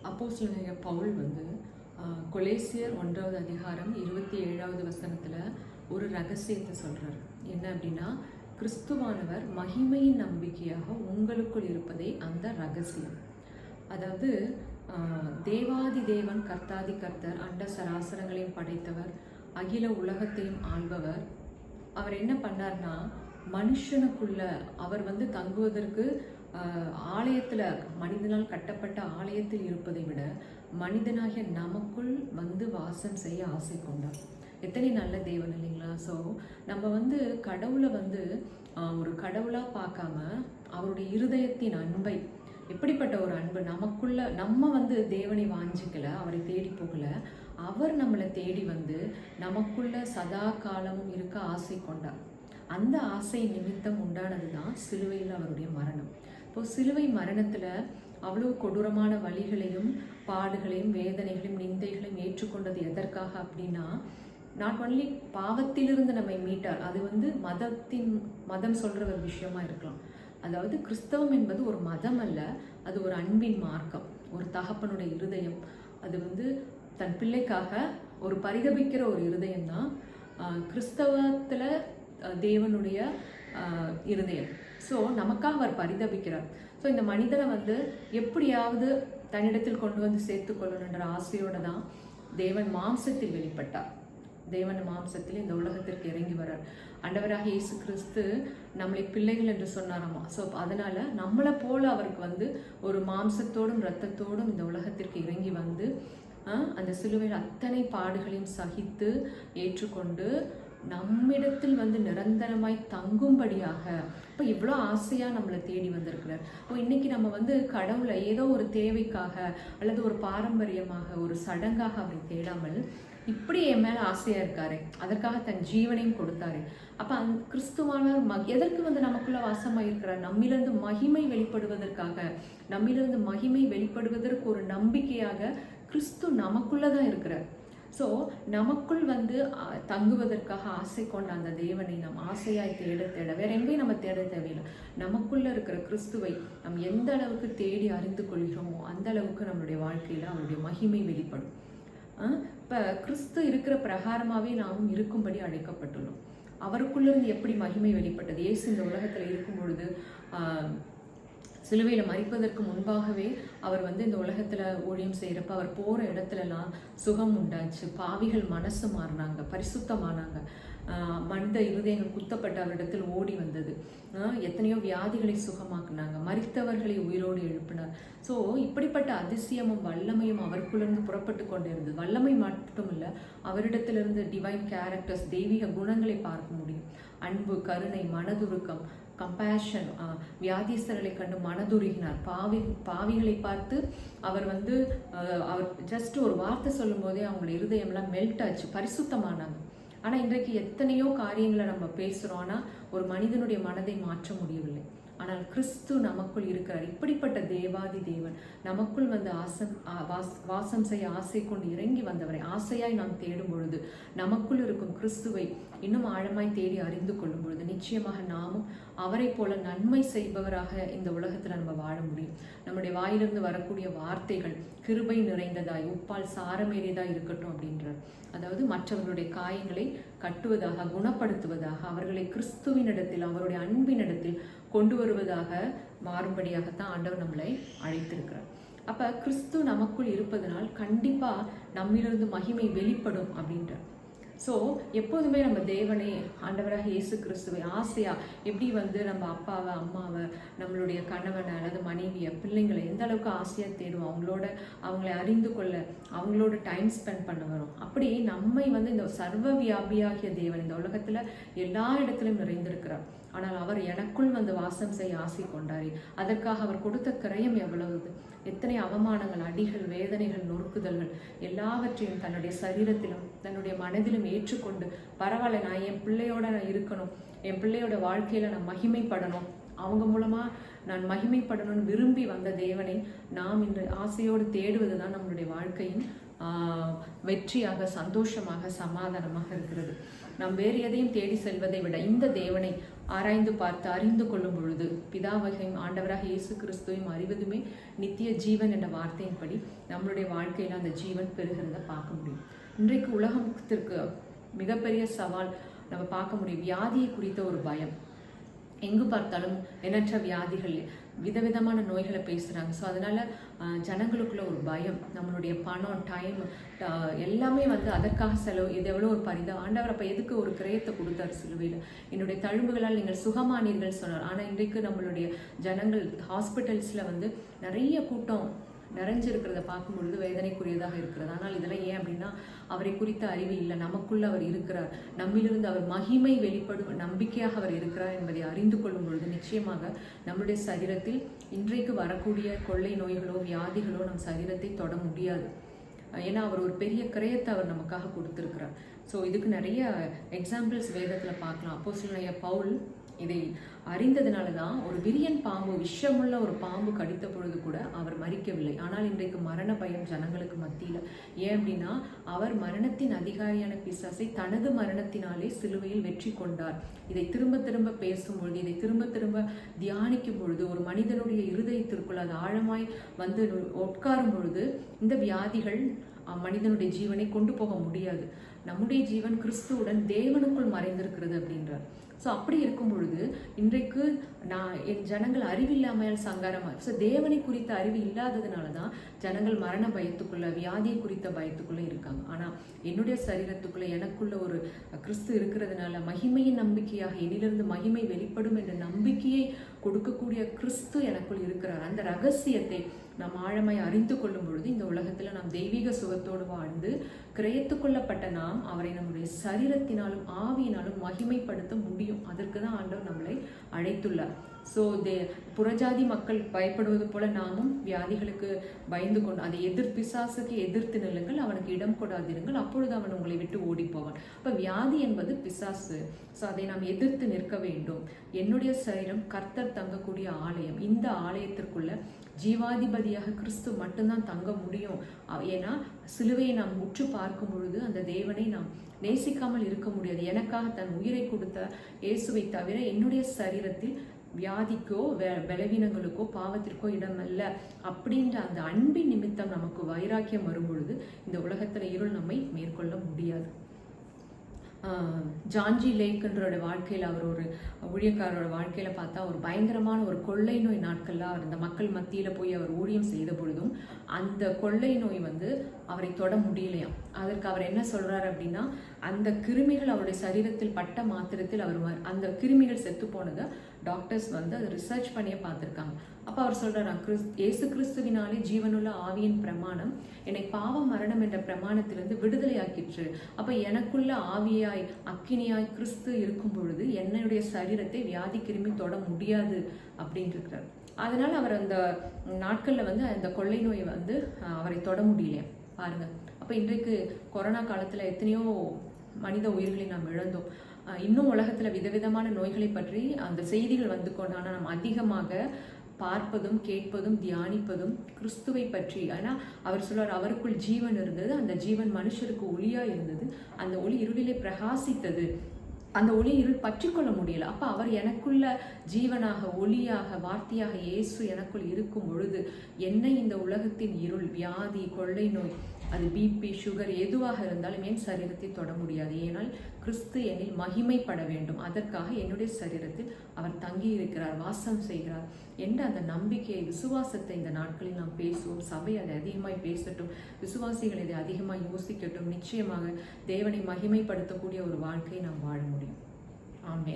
அப்போஸ்தலனாகிய பவுல் கொலேசியர் 1வது அதிகாரம் 27வது வசனத்தில் ஒரு ரகசியத்தை சொல்கிறார். என்ன அப்படின்னா, கிறிஸ்துவானவர் மகிமையின் நம்பிக்கையாக உங்களுக்குள் இருப்பதே அந்த ரகசியம். அதாவது தேவாதி தேவன், கர்த்தாதி கர்த்தர், அண்ட சராசரங்களையும் படைத்தவர், அகில உலகத்தையும் ஆள்பவர். அவர் என்ன பண்ணார்னா, மனுஷனுக்குள்ள அவர் தங்குவதற்கு ஆலயத்தில், மனிதனால் கட்டப்பட்ட ஆலயத்தில் இருப்பதை விட மனிதனாகிய நமக்குள் வாசம் செய்ய ஆசை கொண்டார். எத்தனை நல்ல தேவன் இல்லைங்களா? ஸோ நம்ம கடவுளை ஒரு கடவுளாக பார்க்காம அவருடைய இருதயத்தின் அன்பை, எப்படிப்பட்ட ஒரு அன்பு நமக்குள்ள, நம்ம தேவனை வாஞ்சிக்கல, அவரை தேடி போகல, அவர் நம்மளை தேடி நமக்குள்ள சதா காலமும் இருக்க ஆசை கொண்டார். அந்த ஆசை நிமித்தம் உண்டானது தான் சிலுவையில் அவருடைய மரணம். இப்போ சிலுவை மரணத்தில் அவ்வளோ கொடூரமான வழிகளையும் பாடுகளையும் வேதனைகளையும் நிந்தைகளையும் ஏற்றுக்கொண்டது எதற்காக அப்படின்னா, நாட் ஒன்லி பாவத்திலிருந்து நம்மை மீட்டார். அது மதம் சொல்கிற ஒரு விஷயமா இருக்கலாம். அதாவது கிறிஸ்தவம் என்பது ஒரு மதம் அல்ல, அது ஒரு அன்பின் மார்க்கம், ஒரு தகப்பனுடைய இருதயம். அது தன் பிள்ளைக்காக ஒரு பரிதபிக்கிற ஒரு இருதயம் தான் கிறிஸ்தவத்தில் தேவனுடைய இருதயம். ஸோ நமக்காக அவர் பரிதபிக்கிறார். ஸோ இந்த மனிதனை எப்படியாவது தன்னிடத்தில் கொண்டு சேர்த்து கொள்ளணுன்ற ஆசையோடு தான் தேவன் மாம்சத்தில் வெளிப்பட்டார். தேவன் மாம்சத்தில் இந்த உலகத்திற்கு இறங்கி வரார். ஆண்டவராக இயேசு கிறிஸ்து நம்மளை பிள்ளைகள் என்று சொன்னாராமா. ஸோ அதனால நம்மளை போல அவருக்கு ஒரு மாம்சத்தோடும் இரத்தத்தோடும் இந்த உலகத்திற்கு இறங்கி அந்த சிலுவையில் அத்தனை பாடுகளையும் சகித்து ஏற்றுக்கொண்டு நம்மிடத்தில் நிரந்தரமாய் தங்கும்படியாக இப்போ இவ்வளோ ஆசையாக நம்மளை தேடி வந்திருக்கிறார். இப்போ இன்னைக்கு நம்ம கடவுளை ஏதோ ஒரு தேவைக்காக அல்லது ஒரு பாரம்பரியமாக, ஒரு சடங்காக அவரை தேடாமல், இப்படி என் மேலே ஆசையாக இருக்காரு, அதற்காக தன் ஜீவனையும் கொடுத்தாரு. அப்போ கிறிஸ்துவானவர் எதற்கு நமக்குள்ள வாசமாக இருக்கிறார்? நம்மிலிருந்து மகிமை வெளிப்படுவதற்காக, நம்மிலிருந்து மகிமை வெளிப்படுவதற்கு ஒரு நம்பிக்கையாக கிறிஸ்து நமக்குள்ளதான் இருக்கிறார். ஸோ நமக்குள் தங்குவதற்காக ஆசை கொண்ட அந்த தேவனை நாம் ஆசையாய் தேட வேற எங்கேயும் நம்ம தேட தேவையில்லை. நமக்குள்ள இருக்கிற கிறிஸ்துவை நாம் எந்த அளவுக்கு தேடி அறிந்து கொள்கிறோமோ அந்த அளவுக்கு நம்மளுடைய வாழ்க்கையில அவருடைய மகிமை வெளிப்படும். இப்போ கிறிஸ்து இருக்கிற பிரகாரமாகவே நாமும் இருக்கும்படி அழைக்கப்பட்டுள்ளோம். அவருக்குள்ளிருந்து எப்படி மகிமை வெளிப்பட்டது? இயேசு இந்த உலகத்தில் இருக்கும் பொழுது சிலுவையில் மரிப்பதற்கு முன்பாகவே அவர் இந்த உலகத்தில் ஊழியம் செய்கிறப்ப அவர் போகிற இடத்துலலாம் சுகம் உண்டாச்சு. பாவிகள் மனசு மாறினாங்க, பரிசுத்தமானாங்க. மனித இருதயங்கள் குத்தப்பட்ட அவரிடத்தில் ஓடி வந்தது. எத்தனையோ வியாதிகளை சுகமாக்குனாங்க, மரித்தவர்களை உயிரோடு எழுப்பினார். ஸோ இப்படிப்பட்ட அதிசயமும் வல்லமையும் அவருக்குள்ளிருந்து புறப்பட்டு கொண்டே இருந்தது. வல்லமை மட்டும் இல்லை, அவரிடத்திலிருந்து டிவைன் கேரக்டர்ஸ், தெய்வீக குணங்களை பார்க்க முடியும். அன்பு, கருணை, மனதுருக்கம், கம்பேஷன். வியாதிஸ்தர்களை கண்டு மனதுருகினார். பாவிகளை பார்த்து அவர் அவர் ஜஸ்ட் ஒரு வார்த்தை சொல்லும் போதே அவங்களோட இருதயம்லாம் மெல்ட் ஆச்சு, பரிசுத்தமானாங்க. ஆனால் இன்றைக்கு எத்தனையோ காரியங்களை நம்ம பேசுகிறோம், ஆனால் ஒரு மனிதனுடைய மனதை மாற்ற முடியவில்லை. ஆனால் கிறிஸ்து நமக்குள் இருக்கிறார். இப்படிப்பட்ட தேவாதி தேவன் நமக்குள் வாசம் செய்ய ஆசை கொண்டு இறங்கி வந்தவரை ஆசையாய் நாம் தேடும் பொழுது, நமக்குள் இருக்கும் கிறிஸ்துவை இன்னும் ஆழமாய் தேடி அறிந்து கொள்ளும் பொழுது, நிச்சயமாக நாமும் அவரை போல நன்மை செய்பவராக இந்த உலகத்தில் நம்ம வாழ முடியும். நம்முடைய வாயிலிருந்து வரக்கூடிய வார்த்தைகள் கிருபை நிறைந்ததாய், உப்பால் சாரமேறியதாய் இருக்கட்டும் அப்படின்றார். அதாவது மற்றவர்களுடைய காயங்களை கட்டுவதாக, குணப்படுத்துவதாக, அவர்களை கிறிஸ்துவினிடத்தில், அவருடைய அன்பினிடத்தில் கொண்டு வருவதாக மாறும்படியாகத்தான் ஆண்டவர் நம்மளை அழைத்திருக்கிறார். அப்ப கிறிஸ்து நமக்குள் இருப்பதனால் கண்டிப்பா நம்மிலிருந்து மகிமை வெளிப்படும் அப்படின்றார். ஸோ எப்போதுமே நம்ம தேவனே, ஆண்டவராக இயேசு கிறிஸ்துவை ஆசையா எப்படி நம்ம அப்பாவை, அம்மாவை, நம்மளுடைய கணவனை அல்லது மனைவியை, பிள்ளைங்களை எந்த அளவுக்கு ஆசையா தேடுவோம், அவங்களை அறிந்து கொள்ள, அவங்களோட டைம் ஸ்பெண்ட் பண்ண வரும். அப்படி நம்மை இந்த சர்வ வியாபியாகிய தேவன் இந்த உலகத்துல எல்லா இடத்திலும் நிறைந்திருக்கிறார். ஆனால் அவர் எனக்குள் வாசம் செய்ய ஆசை கொண்டாரே, அதற்காக அவர் கொடுத்த கிரயம் எவ்வளவு, எத்தனை அவமானங்கள், அடிகள், வேதனைகள், நொறுக்குதல்கள் எல்லாவற்றையும் தன்னுடைய சரீரத்திலும் தன்னுடைய மனதிலும் ஏற்றுக்கொண்டு, பரவாயில்ல, நான் என் பிள்ளையோட நான் இருக்கணும், என் பிள்ளையோட வாழ்க்கையில நான் மகிமைப்படணும், அவங்க மூலமா நான் மகிமைப்படணும்னு விரும்பி வந்த தேவனை நாம் இன்று ஆசையோடு தேடுவதுதான் நம்மளுடைய வாழ்க்கையின் வெற்றியாக, சந்தோஷமாக, சமாதானமாக இருக்கிறது. நாம் வேறு எதையும் தேடி செல்வதை விட இந்த தேவனை ஆராய்ந்து பார்த்து அறிந்து கொள்ளும் பொழுது பிதாவையும் ஆண்டவராக இயேசு கிறிஸ்துவையும் அறிவதுமே நித்திய ஜீவன் என்ற வார்த்தையின்படி நம்மளுடைய வாழ்க்கையில் அந்த ஜீவன் பெறுகிறத பார்க்க முடியும். இன்றைக்கு உலகத்திற்கு மிகப்பெரிய சவால் நம்ம பார்க்க முடியும், வியாதியை குறித்த ஒரு பயம். எங்கு பார்த்தாலும் எண்ணற்ற வியாதிகள், விதவிதமான நோய்களை பேசுகிறாங்க. ஸோ அதனால் ஜனங்களுக்குள்ள ஒரு பயம், நம்மளுடைய பணம், டைம் எல்லாமே அதற்காக செலவு. இது எவ்வளோ ஒரு ஆண்டவர் அப்போ எதுக்கு ஒரு கிரயத்தை கொடுத்தார் சிலுவையில்? என்னுடைய தழும்புகளால் நீங்கள் சுகமானீர்கள் சொன்னார். ஆனால் இன்றைக்கு நம்மளுடைய ஜனங்கள் ஹாஸ்பிட்டல்ஸில் நிறைய கூட்டம் நிறைஞ்சிருக்கிறத பார்க்கும்பொழுது வேதனைக்குரியதாக இருக்கிறது. ஆனால் இதெல்லாம் ஏன் அப்படின்னா அவரை குறித்த அறிவு இல்லை, நமக்குள்ள அவர் இருக்கிறார், நம்மிலிருந்து அவர் மகிமை வெளிப்படும் நம்பிக்கையாக அவர் இருக்கிறார் என்பதை அறிந்து கொள்ளும் பொழுது நிச்சயமாக நம்முடைய சரீரத்தில் இன்றைக்கு வரக்கூடிய கொள்ளை நோய்களோ வியாதிகளோ நம் சரீரத்தை தொட முடியாது. ஏன்னா அவர் ஒரு பெரிய கிரயத்தை அவர் நமக்காக கொடுத்துருக்கிறார். ஸோ இதுக்கு நிறைய எக்ஸாம்பிள்ஸ் வேதத்தில் பார்க்கலாம். அப்போஸ்தலனாகிய பவுல் இதை அறிந்ததுனால தான் ஒரு விரியன் பாம்பு, விஷமுள்ள ஒரு பாம்பு கடித்த பொழுது கூட அவர் மரிக்கவில்லை. ஆனால் இன்றைக்கு மரண பயம் ஜனங்களுக்கு மத்தியில். ஏன் அப்படின்னா அவர் மரணத்தின் அதிகாரியான பிசாசை தனது மரணத்தினாலே சிலுவையில் வெற்றி கொண்டார். இதை திரும்ப திரும்ப பேசும்பொழுது, இதை திரும்ப திரும்ப தியானிக்கும் பொழுது, ஒரு மனிதனுடைய இருதயத்திற்குள் அது ஆழமாய் உட்காரும் பொழுது இந்த வியாதிகள் மனிதனுடைய ஜீவனை கொண்டு போக முடியாது. நம்முடைய ஜீவன் கிறிஸ்துவுடன் தேவனுக்குள் மறைந்திருக்கிறது அப்படின்றார். ஸோ அப்படி இருக்கும் பொழுது இன்றைக்கு என் ஜனங்கள் அறிவில்லாமல் சங்காரமாக, ஸோ தேவனை குறித்த அறிவு இல்லாததுனால தான் ஜனங்கள் மரண பயத்துக்குள்ள, வியாதியை குறித்த பயத்துக்குள்ளே இருக்காங்க. ஆனால் என்னுடைய சரீரத்துக்குள்ளே எனக்குள்ள ஒரு கிறிஸ்து இருக்கிறதுனால மகிமையின் நம்பிக்கையாக என்னிலிருந்து மகிமை வெளிப்படும் என்ற நம்பிக்கையை கொடுக்கக்கூடிய கிறிஸ்து எனக்குள் இருக்கிறார். அந்த ரகசியத்தை நாம் ஆழமாய் அறிந்து கொள்ளும் பொழுது இந்த உலகத்தில் நாம் தெய்வீக சுகத்தோடு வாழ்ந்து கிரயத்து கொள்ளப்பட்ட நாம் அவரை நம்முடைய சரீரத்தினாலும் ஆவியினாலும் மகிமைப்படுத்த முடியும். அதற்கு தான் ஆண்டவர் நம்மளை அழைத்துள்ளார். ஸோ புறஜாதி மக்கள் பயப்படுவது போல நாமும் வியாதிகளுக்கு பயந்து கொண்டு அதை பிசாசுக்கு எதிர்த்து நில்லுங்கள், அவனுக்கு இடம் கொடாதிருங்கள், அப்பொழுது அவன் உங்களை விட்டு ஓடி போவான். அப்போ வியாதி என்பது பிசாசு. ஸோ அதை நாம் எதிர்த்து நிற்க வேண்டும். என்னுடைய சரீரம் கர்த்தர் தங்கக்கூடிய ஆலயம். இந்த ஆலயத்திற்குள்ள ஜீவாதிபதியாக கிறிஸ்து மட்டும்தான் தங்க முடியும். ஏன்னா சிலுவையை நாம் உற்று பார்க்கும் பொழுது அந்த தேவனை நாம் நேசிக்காமல் இருக்க முடியாது. எனக்காக தன் உயிரை கொடுத்த இயேசுவை தவிர என்னுடைய சரீரத்தில் வியாதிக்கோ பலவீனங்களுக்கோ பாவத்திற்கோ இடமல்ல அப்படின்ற அந்த அன்பின் நிமித்தம் நமக்கு வைராக்கியம் வரும் பொழுது இந்த உலகத்துல இருள் நம்மை மேற்கொள்ள முடியாது. ஜான்ஜி லேக்கன்றோட வாழ்க்கையில், அவர் ஒரு ஊழியக்காரரோட வாழ்க்கையில் பார்த்தா ஒரு பயங்கரமான ஒரு கொள்ளை நோய் நாட்கள்லாம் அவர் இந்த மக்கள் மத்தியில் போய் அவர் ஊழியம் செய்த பொழுதும் அந்த கொள்ளை நோய் அவரை தொட முடியலையாம். அதற்கு அவர் என்ன சொல்கிறார் அப்படின்னா, அந்த கிருமிகள் அவருடைய சரீரத்தில் பட்ட மாத்திரத்தில் அவர் அந்த கிருமிகள் செத்து போனதை டாக்டர்ஸ் அதை ரிசர்ச் பண்ணியே பார்த்துருக்காங்க. அப்போ அவர் சொல்கிறார், இயேசு கிறிஸ்துவினாலே ஜீவனுள்ள ஆவியின் பிரமாணம் என்னை பாவம் மரணம் என்ற பிரமாணத்திலிருந்து விடுதலை ஆக்கிற்று. அப்போ எனக்குள்ள ஆவியாய் அக்கினியாய் கிறிஸ்து இருக்கும் பொழுது என்னுடைய சரீரத்தை வியாதி கிருமி தொட முடியாது அப்படின்னு இருக்கிறார். அதனால அவர் அந்த நாட்களில் அந்த கொள்ளை நோய் அவரை தொட முடியலையா பாருங்க. அப்போ இன்றைக்கு கொரோனா காலத்தில் எத்தனையோ மனித உயிர்களை நாம் இழந்தோம். இன்னும் உலகத்தில் விதவிதமான நோய்களை பற்றி அந்த செய்திகள் கொண்டான நாம் அதிகமாக பார்ப்பதும் கேட்பதும் தியானிப்பதும் கிறிஸ்துவை பற்றி. ஆனால் அவர் சொல்றார், அவருக்குள் ஜீவன் இருந்தது, அந்த ஜீவன் மனுஷருக்கு ஒளியா இருந்தது, அந்த ஒளி இருளிலே பிரகாசித்தது, அந்த ஒளி இருள் பற்றி கொள்ள முடியல. அப்போ அவர் எனக்குள்ள ஜீவனாக ஒளியாக வார்த்தையாக இயேசு எனக்குள் இருக்கும் பொழுது என்னை இந்த உலகத்தின் இருள் வியாதி கொள்ளை நோய் அது பிபி சுகர் எதுவாக இருந்தாலும் என் சரீரத்தை தொட முடியாது. ஏனால் கிறிஸ்து என்னில் மகிமைப்பட வேண்டும். அதற்காக என்னுடைய சரீரத்தில் அவர் தங்கி இருக்கிறார், வாசம் செய்கிறார் என்ற அந்த நம்பிக்கையை விசுவாசத்தை இந்த நாட்களில் நாம் பேசுவோம். சபை அதை அதிகமாய் பேசட்டும், விசுவாசிகள் இதை அதிகமாக யோசிக்கட்டும். நிச்சயமாக தேவனை மகிமைப்படுத்தக்கூடிய ஒரு வாழ்க்கையை நாம் வாழ முடியும். ஆமென்.